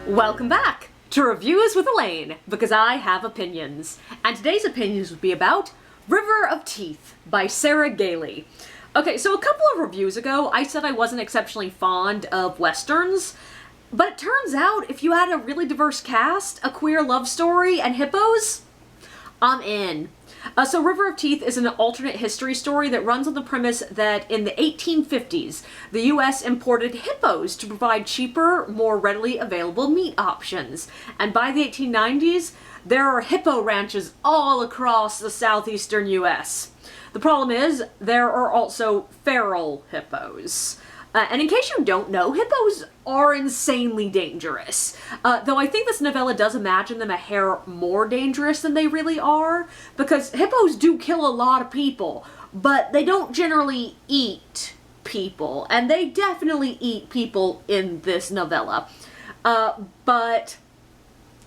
Welcome back to Reviews with Elaine, because I have opinions. And today's opinions would be about River of Teeth by Sarah Gailey. Okay, so a couple of reviews ago, I said I wasn't exceptionally fond of westerns, but it turns out if you had a really diverse cast, a queer love story, and hippos, I'm in. So River of Teeth is an alternate history story that runs on the premise that in the 1850s, the US imported hippos to provide cheaper, more readily available meat options. And by the 1890s, there are hippo ranches all across the southeastern US. The problem is, there are also feral hippos. And in case you don't know, hippos are insanely dangerous. Though I think this novella does imagine them a hair more dangerous than they really are, because hippos do kill a lot of people, but they don't generally eat people, and they definitely eat people in this novella. But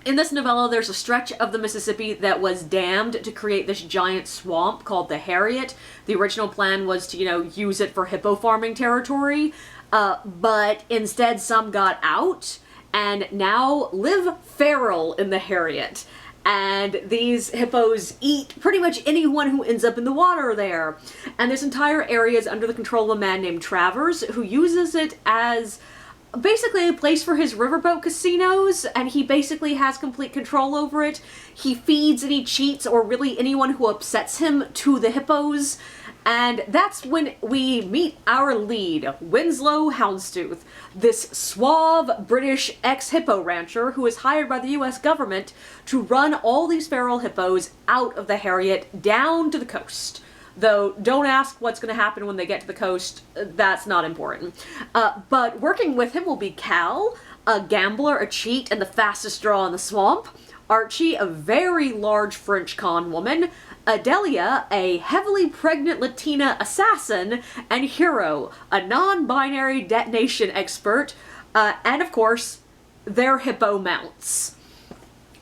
in this novella, there's a stretch of the Mississippi that was dammed to create this giant swamp called the Harriet. The original plan was to, use it for hippo farming territory, but instead some got out and now live feral in the Harriet. And these hippos eat pretty much anyone who ends up in the water there. And this entire area is under the control of a man named Travers, who uses it as basically a place for his riverboat casinos, and he basically has complete control over it. He feeds and he cheats, or really anyone who upsets him, to the hippos. And that's when we meet our lead, Winslow Houndstooth, this suave British ex-hippo rancher who is hired by the US government to run all these feral hippos out of the Harriet down to the coast. Though, don't ask what's going to happen when they get to the coast, that's not important. But working with him will be Cal, a gambler, a cheat, and the fastest straw in the swamp; Archie, a very large French con woman; Adelia, a heavily pregnant Latina assassin; and Hero, a non-binary detonation expert; and of course, their hippo mounts.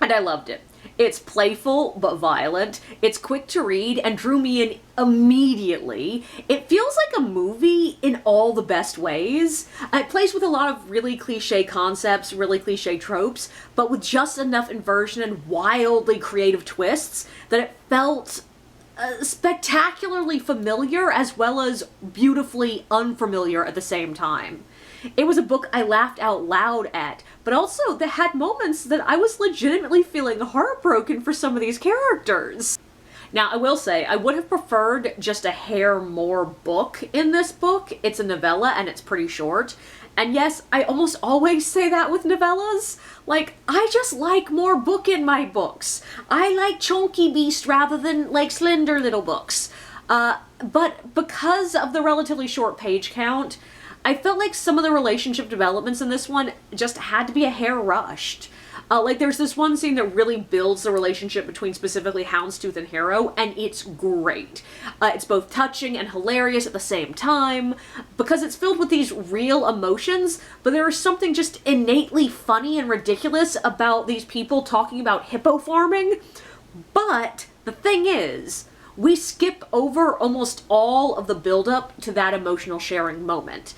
And I loved it. It's playful but violent, it's quick to read, and drew me in immediately. It feels like a movie in all the best ways. It plays with a lot of really cliche concepts, really cliche tropes, but with just enough inversion and wildly creative twists that it felt spectacularly familiar as well as beautifully unfamiliar at the same time. It was a book I laughed out loud at, but also that had moments that I was legitimately feeling heartbroken for some of these characters. Now, I will say, I would have preferred just a hair more book in this book. It's a novella and it's pretty short. And yes, I almost always say that with novellas. Like, I just like more book in my books. I like chunky beast rather than, slender little books. But because of the relatively short page count, I felt like some of the relationship developments in this one just had to be a hair rushed. There's this one scene that really builds the relationship between specifically Houndstooth and Hero, and it's great. It's both touching and hilarious at the same time, because it's filled with these real emotions, but there is something just innately funny and ridiculous about these people talking about hippo farming. But the thing is, we skip over almost all of the build-up to that emotional sharing moment.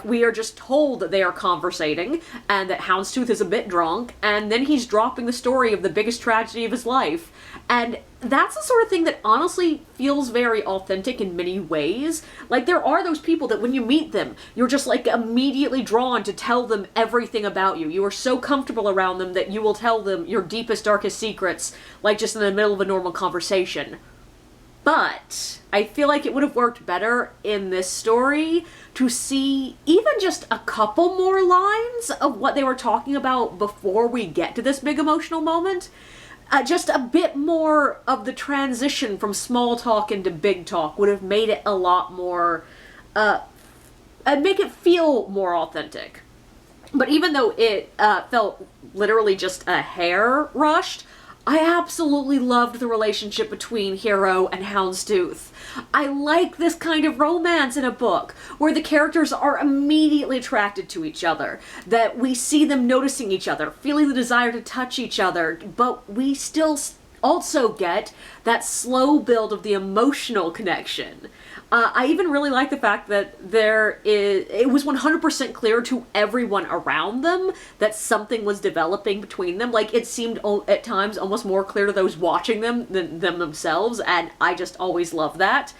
We are just told that they are conversating, and that Houndstooth is a bit drunk, and then he's dropping the story of the biggest tragedy of his life. And that's the sort of thing that honestly feels very authentic in many ways. There are those people that when you meet them, you're just immediately drawn to tell them everything about you. You are so comfortable around them that you will tell them your deepest, darkest secrets, just in the middle of a normal conversation. But I feel like it would have worked better in this story to see even just a couple more lines of what they were talking about before we get to this big emotional moment. Just a bit more of the transition from small talk into big talk would have made it a lot more, make it feel more authentic. But even though it felt literally just a hair rushed, I absolutely loved the relationship between Hero and Houndstooth. I like this kind of romance in a book, where the characters are immediately attracted to each other, that we see them noticing each other, feeling the desire to touch each other, but we still also get that slow build of the emotional connection. I even really like the fact that it was 100% clear to everyone around them that something was developing between them. Like, it seemed at times almost more clear to those watching them than them themselves, and I just always love that.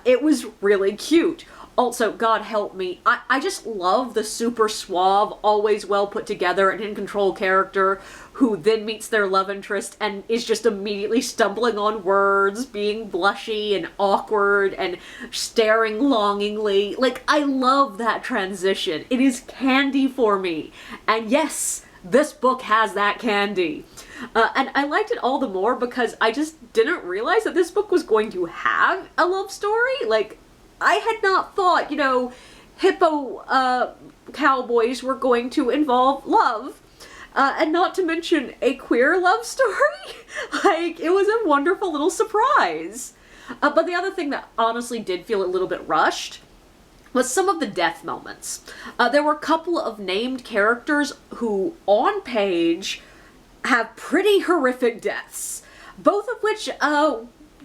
It was really cute. Also, God help me, I just love the super suave, always well put together and in control character who then meets their love interest and is just immediately stumbling on words, being blushy and awkward and staring longingly. Like, I love that transition. It is candy for me. And yes, this book has that candy. And I liked it all the more because I just didn't realize that this book was going to have a love story. Like, I had not thought, hippo cowboys were going to involve love. And not to mention a queer love story. Like, it was a wonderful little surprise. But the other thing that honestly did feel a little bit rushed was some of the death moments. There were a couple of named characters who, on page, have pretty horrific deaths. Both of which,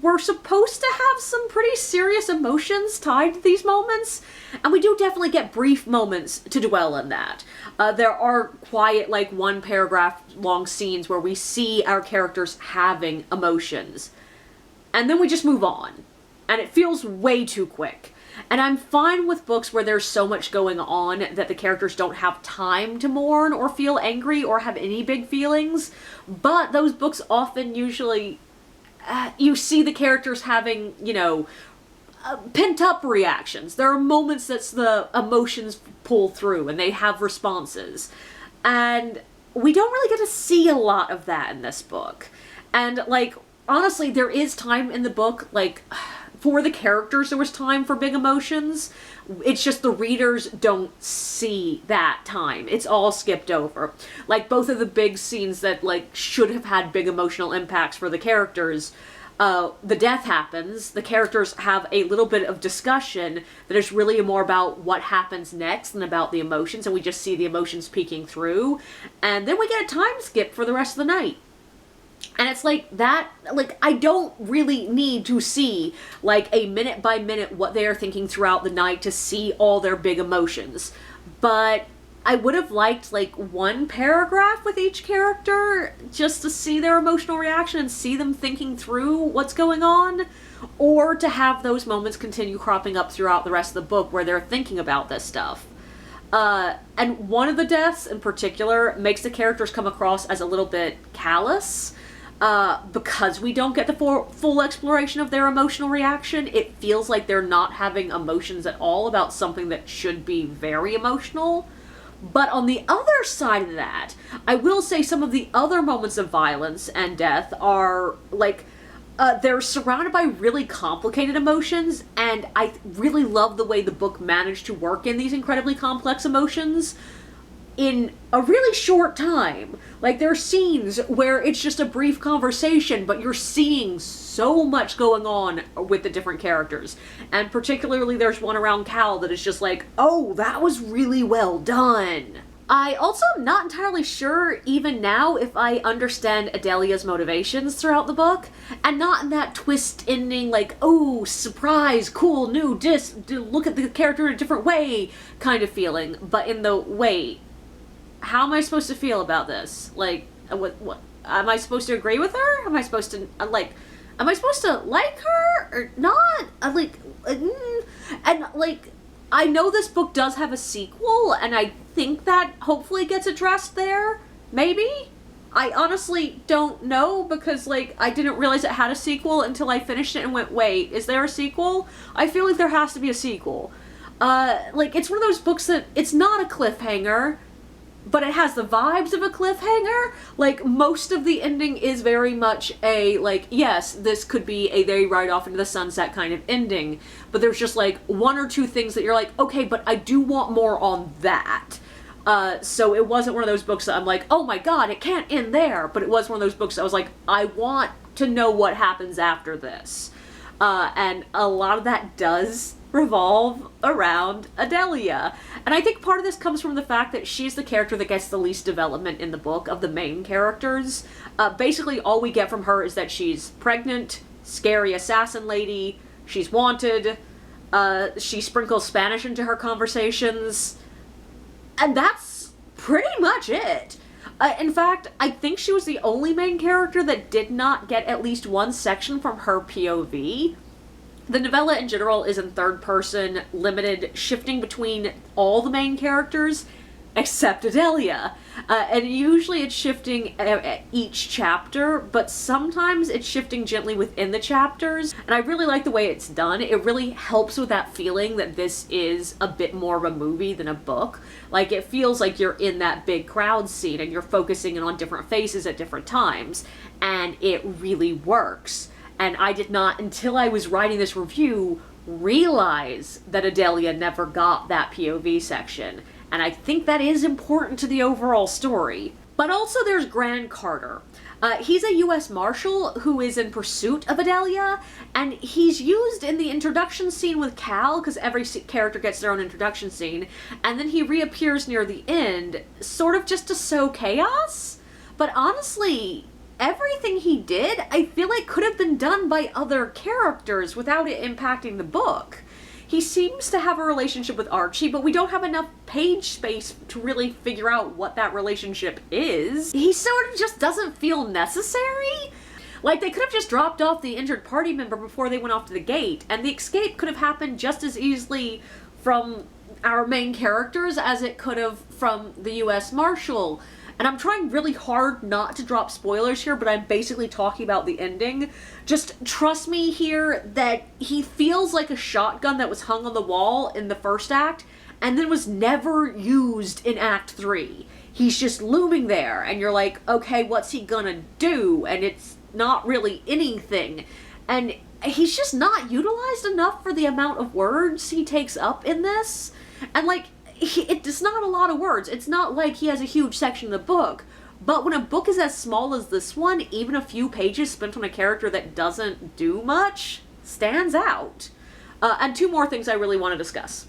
we're supposed to have some pretty serious emotions tied to these moments, and we do definitely get brief moments to dwell in that. There are quiet, like, one paragraph long scenes where we see our characters having emotions, and then we just move on, and it feels way too quick. And I'm fine with books where there's so much going on that the characters don't have time to mourn or feel angry or have any big feelings, but those books often usually you see the characters having, pent-up reactions. There are moments that the emotions pull through and they have responses. And we don't really get to see a lot of that in this book. And, like, honestly, there is time in the book, like, for the characters there was time for big emotions. It's just the readers don't see that time. It's all skipped over. Like, both of the big scenes that, like, should have had big emotional impacts for the characters, the death happens, the characters have a little bit of discussion that is really more about what happens next than about the emotions, and we just see the emotions peeking through, and then we get a time skip for the rest of the night. And it's like that, like, I don't really need to see, like, a minute by minute what they are thinking throughout the night to see all their big emotions. But I would have liked, like, one paragraph with each character just to see their emotional reaction and see them thinking through what's going on. Or to have those moments continue cropping up throughout the rest of the book where they're thinking about this stuff. And one of the deaths in particular makes the characters come across as a little bit callous. Because we don't get the full exploration of their emotional reaction, it feels like they're not having emotions at all about something that should be very emotional. But on the other side of that, I will say some of the other moments of violence and death are, like, they're surrounded by really complicated emotions, and I really love the way the book managed to work in these incredibly complex emotions in a really short time. Like, there are scenes where it's just a brief conversation, but you're seeing so much going on with the different characters. And particularly there's one around Cal that is just like, oh, that was really well done. I also am not entirely sure, even now, if I understand Adelia's motivations throughout the book, and not in that twist ending, like, oh, surprise, cool, new, look at the character in a different way kind of feeling, but in the, wait, how am I supposed to feel about this? Like, what, am I supposed to agree with her? Am I supposed to, am I supposed to like her or not? And, like, I know this book does have a sequel, and I think that hopefully gets addressed there. Maybe? I honestly don't know, because, like, I didn't realize it had a sequel until I finished it and went, wait, is there a sequel? I feel like there has to be a sequel. Like, it's one of those books that, it's not a cliffhanger, but it has the vibes of a cliffhanger. Like, most of the ending is very much a, like, yes, this could be a they ride off into the sunset kind of ending, but there's just, like, one or two things that you're like, okay, but I do want more on that. So it wasn't one of those books that I'm like, oh my god, it can't end there, but it was one of those books that I was like, I want to know what happens after this. And a lot of that does revolve around Adelia. And I think part of this comes from the fact that she's the character that gets the least development in the book of the main characters. Basically, all we get from her is that she's pregnant, scary assassin lady, she's wanted, She sprinkles Spanish into her conversations. And that's pretty much it. In fact, I think she was the only main character that did not get at least one section from her POV. The novella in general is in third person, limited, shifting between all the main characters, except Adelia. And usually it's shifting each chapter, but sometimes it's shifting gently within the chapters. And I really like the way it's done. It really helps with that feeling that this is a bit more of a movie than a book. Like, it feels like you're in that big crowd scene and you're focusing on different faces at different times. And it really works. And I did not, until I was writing this review, realize that Adelia never got that POV section. And I think that is important to the overall story. But also there's Gran Carter. He's a U.S. Marshal who is in pursuit of Adelia, and he's used in the introduction scene with Cal, because every character gets their own introduction scene, and then he reappears near the end, sort of just to sow chaos. But honestly, everything he did, I feel like could have been done by other characters without it impacting the book. He seems to have a relationship with Archie, but we don't have enough page space to really figure out what that relationship is. He sort of just doesn't feel necessary. Like, they could have just dropped off the injured party member before they went off to the gate, and the escape could have happened just as easily from our main characters as it could have from the U.S. Marshal. And I'm trying really hard not to drop spoilers here, but I'm basically talking about the ending. Just trust me here that he feels like a shotgun that was hung on the wall in the first act, and then was never used in Act 3. He's just looming there, and you're like, okay, what's he gonna do? And it's not really anything. And he's just not utilized enough for the amount of words he takes up in this. And like, it's not a lot of words. It's not like he has a huge section of the book. But when a book is as small as this one, even a few pages spent on a character that doesn't do much stands out. And two more things I really want to discuss.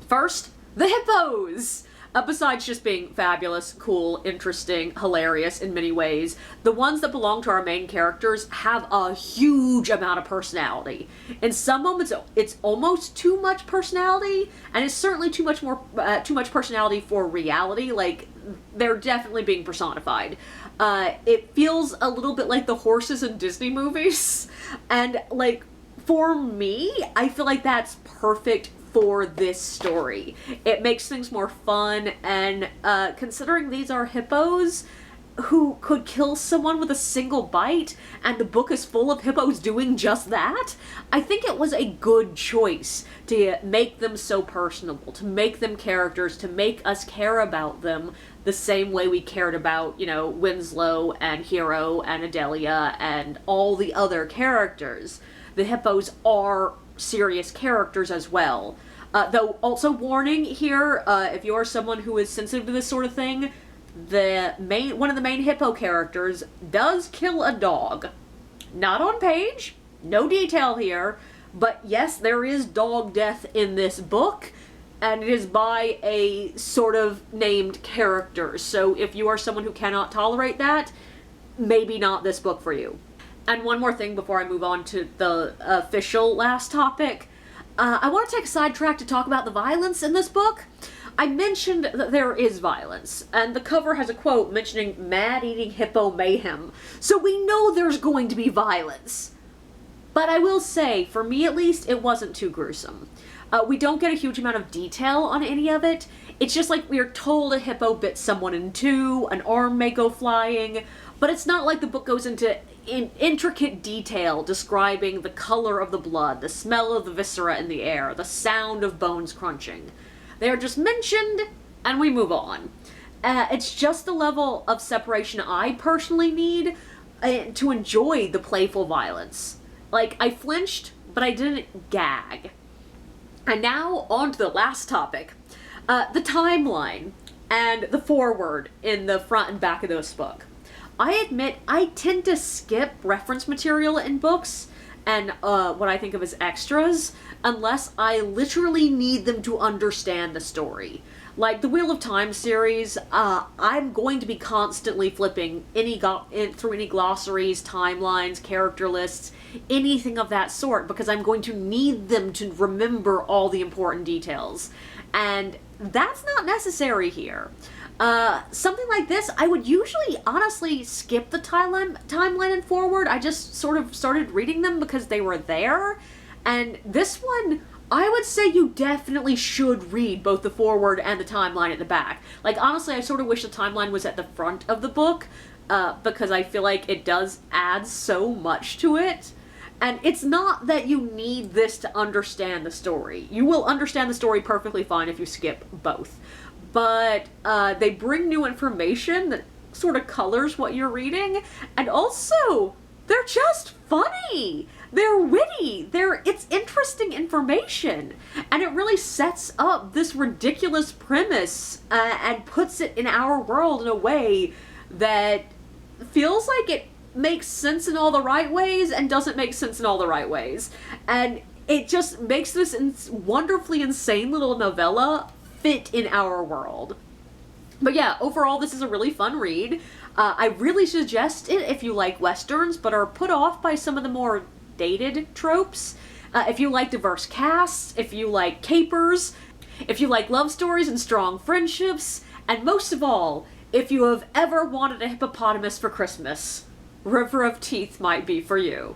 First, the hippos! Besides just being fabulous, cool, interesting, hilarious in many ways, the ones that belong to our main characters have a huge amount of personality. In some moments, it's almost too much personality, and it's certainly too much personality for reality. Like, they're definitely being personified. It feels a little bit like the horses in Disney movies, and like, for me, I feel like that's perfect for this story. It makes things more fun, and considering these are hippos who could kill someone with a single bite, and the book is full of hippos doing just that, I think it was a good choice to make them so personable, to make them characters, to make us care about them the same way we cared about, you know, Winslow and Hero and Adelia and all the other characters. The hippos are serious characters as well. Though, also warning here, if you're someone who is sensitive to this sort of thing, one of the main hippo characters does kill a dog. Not on page, no detail here, but yes, there is dog death in this book, and it is by a sort of named character. So if you are someone who cannot tolerate that, maybe not this book for you. And one more thing before I move on to the official last topic. I want to take a sidetrack to talk about the violence in this book. I mentioned that there is violence, and the cover has a quote mentioning mad-eating hippo mayhem, so we know there's going to be violence. But I will say, for me at least, it wasn't too gruesome. We don't get a huge amount of detail on any of it. It's just like we are told a hippo bit someone in two, an arm may go flying, but it's not like the book goes into intricate detail describing the color of the blood, the smell of the viscera in the air, the sound of bones crunching. They are just mentioned, and we move on. It's just the level of separation I personally need to enjoy the playful violence. Like, I flinched, but I didn't gag. And now, on to the last topic. The timeline and the foreword in the front and back of this book. I admit I tend to skip reference material in books and what I think of as extras unless I literally need them to understand the story. Like the Wheel of Time series, I'm going to be constantly flipping through any glossaries, timelines, character lists, anything of that sort, because I'm going to need them to remember all the important details. And that's not necessary here. Something like this, I would usually honestly skip the timeline and forward. I just sort of started reading them because they were there. And this one, I would say you definitely should read both the forward and the timeline at the back. Like, honestly, I sort of wish the timeline was at the front of the book, because I feel like it does add so much to it. And it's not that you need this to understand the story. You will understand the story perfectly fine if you skip both. But they bring new information that sort of colors what you're reading, and also, they're just funny! They're witty! It's interesting information! And it really sets up this ridiculous premise, and puts it in our world in a way that feels like it makes sense in all the right ways and doesn't make sense in all the right ways. And it just makes this wonderfully insane little novella fit in our world. But yeah, overall, this is a really fun read. I really suggest it if you like westerns, but are put off by some of the more dated tropes. If you like diverse casts, if you like capers, if you like love stories and strong friendships, and most of all, if you have ever wanted a hippopotamus for Christmas, River of Teeth might be for you.